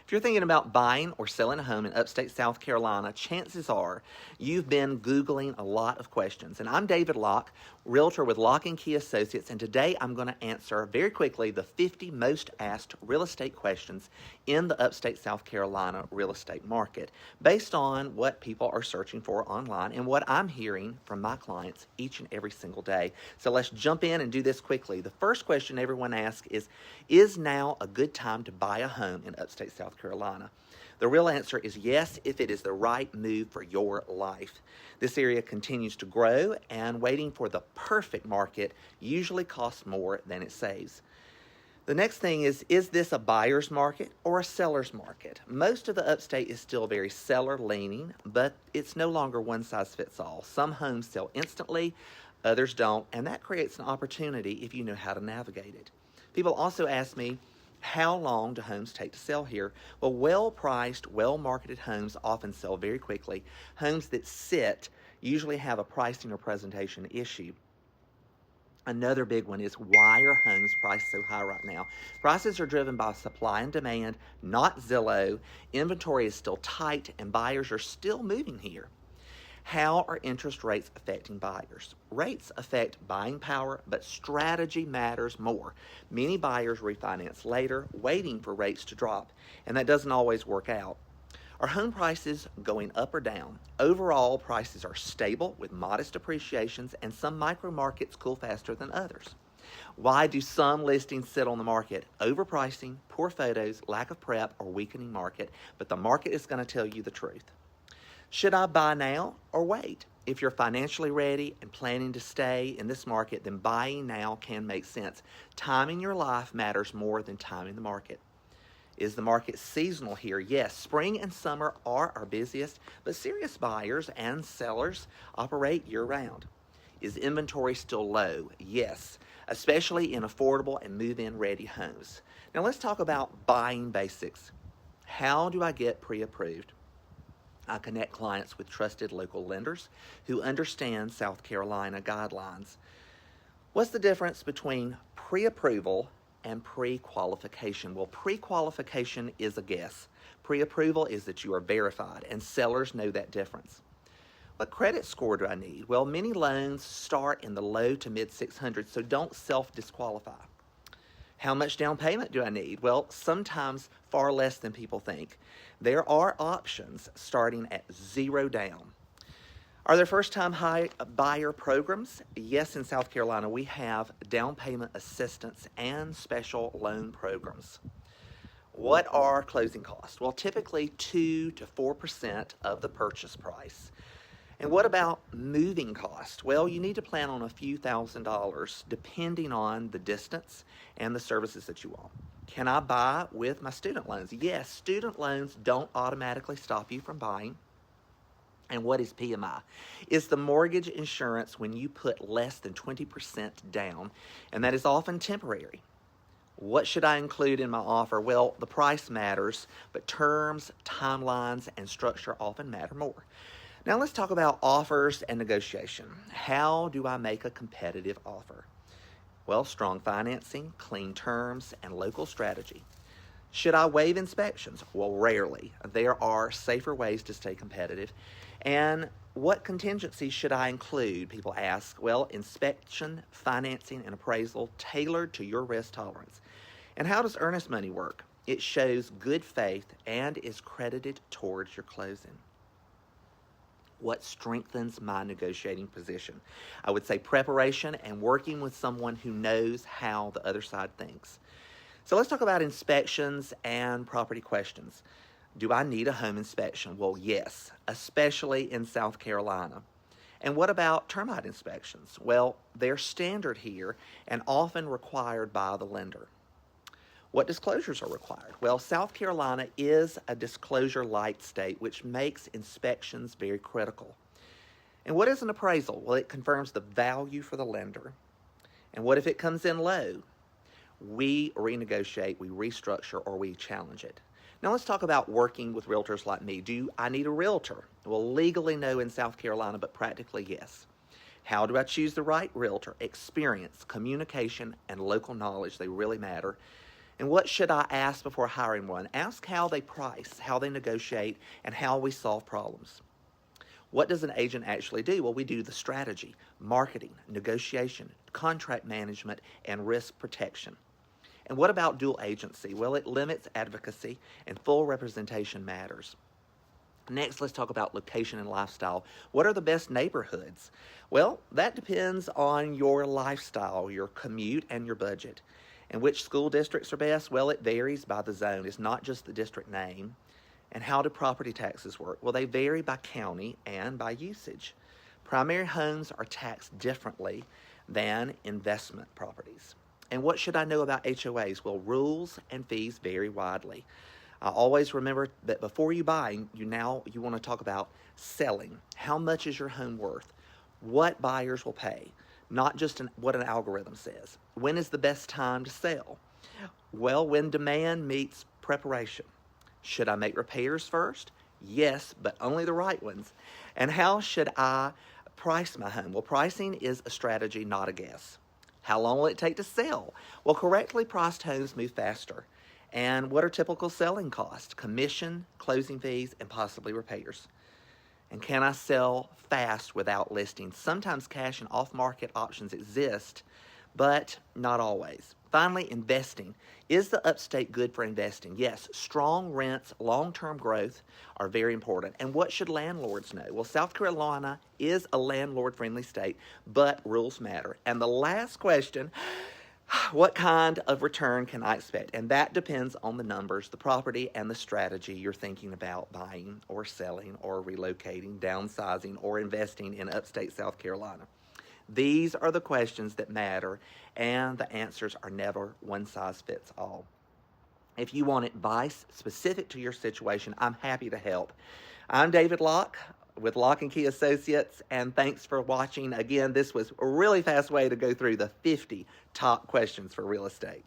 If you're thinking about buying or selling a home in upstate South Carolina, chances are you've been Googling a lot of questions. And I'm David Locke, realtor with Locke Key Associates, and today I'm going to answer very quickly the 50 most asked real estate questions in the upstate South Carolina real estate market based on what people are searching for online and what I'm hearing from my clients each and every single day. So let's jump in and do this quickly. The first question everyone asks is now a good time to buy a home in upstate South Carolina? The real answer is yes, if it is the right move for your life. This area continues to grow, and waiting for the perfect market usually costs more than it saves. The next thing is this a buyer's market or a seller's market? Most of the upstate is still very seller leaning, but it's no longer one size fits all. Some homes sell instantly, others don't, and that creates an opportunity if you know how to navigate it. People also ask me, how long do homes take to sell here? Well, well-priced, well-marketed homes often sell very quickly. Homes that sit usually have a pricing or presentation issue. Another big one is, why are homes priced so high right now? Prices are driven by supply and demand, not Zillow. Inventory is still tight, and buyers are still moving here. How are interest rates affecting buyers? Rates affect buying power, but strategy matters more. Many buyers refinance later, waiting for rates to drop, and that doesn't always work out. Are home prices going up or down? Overall, prices are stable with modest appreciations, and some micro markets cool faster than others. Why do some listings sit on the market? Overpricing, poor photos, lack of prep, or weakening market, but the market is going to tell you the truth. Should I buy now or wait? If you're financially ready and planning to stay in this market, then buying now can make sense. Timing your life matters more than timing the market. Is the market seasonal here? Yes, spring and summer are our busiest, but serious buyers and sellers operate year-round. Is inventory still low? Yes, especially in affordable and move-in ready homes. Now let's talk about buying basics. How do I get pre-approved? I connect clients with trusted local lenders who understand South Carolina guidelines. What's the difference between pre-approval and pre-qualification? Well, pre-qualification is a guess. Pre-approval is that you are verified, and sellers know that difference. What credit score do I need? Well, many loans start in the low to mid 600s, so don't self-disqualify. How much down payment do I need? Well, sometimes far less than people think. There are options starting at $0 down. Are there first-time buyer programs? Yes, in South Carolina, we have down payment assistance and special loan programs. What are closing costs? Well, typically 2 to 4% of the purchase price. And what about moving cost? Well, you need to plan on a few $1,000s depending on the distance and the services that you want. Can I buy with my student loans? Yes, student loans don't automatically stop you from buying. And what is PMI? It's the mortgage insurance when you put less than 20% down, and that is often temporary. What should I include in my offer? Well, the price matters, but terms, timelines, and structure often matter more. Now let's talk about offers and negotiation. How do I make a competitive offer? Well, strong financing, clean terms, and local strategy. Should I waive inspections? Well, rarely. There are safer ways to stay competitive. And what contingencies should I include? People ask. Well, inspection, financing, and appraisal tailored to your risk tolerance. And how does earnest money work? It shows good faith and is credited towards your closing. What strengthens my negotiating position? I would say preparation and working with someone who knows how the other side thinks. So let's talk about inspections and property questions. Do I need a home inspection? Well, yes, especially in South Carolina. And what about termite inspections? Well, they're standard here and often required by the lender. What disclosures are required? Well, South Carolina is a disclosure-light state, which makes inspections very critical. And what is an appraisal? Well, it confirms the value for the lender. And what if it comes in low? We renegotiate, we restructure, or we challenge it. Now let's talk about working with realtors like me. Do I need a realtor? Well, legally no in South Carolina, but practically yes. How do I choose the right realtor? Experience, communication, and local knowledge, they really matter. And what should I ask before hiring one? Ask how they price, how they negotiate, and how we solve problems. What does an agent actually do? Well, we do the strategy, marketing, negotiation, contract management, and risk protection. And what about dual agency? Well, it limits advocacy and full representation matters. Next, let's talk about location and lifestyle. What are the best neighborhoods? Well, that depends on your lifestyle, your commute, and your budget. And which school districts are best? Well, it varies by the zone. It's not just the district name. And how do property taxes work? Well, they vary by county and by usage. Primary homes are taxed differently than investment properties. And what should I know about HOAs? Well, rules and fees vary widely. Always remember that before you buy, you want to talk about selling. How much is your home worth? What buyers will pay? Not just what an algorithm says. When is the best time to sell? Well, when demand meets preparation. Should I make repairs first? Yes, but only the right ones. And how should I price my home? Well, pricing is a strategy, not a guess. How long will it take to sell? Well, correctly priced homes move faster. And what are typical selling costs? Commission, closing fees, and possibly repairs. And can I sell fast without listing? Sometimes cash and off-market options exist, but not always. Finally, investing. Is the upstate good for investing? Yes, strong rents, long-term growth are very important. And what should landlords know? Well, South Carolina is a landlord-friendly state, but rules matter. And the last question, what kind of return can I expect? And that depends on the numbers, the property, and the strategy you're thinking about buying or selling or relocating, downsizing, or investing in upstate South Carolina. These are the questions that matter, and the answers are never one size fits all. If you want advice specific to your situation, I'm happy to help. I'm David Locke with Locke Key Associates, and thanks for watching. Again, this was a really fast way to go through the 50 top questions for real estate.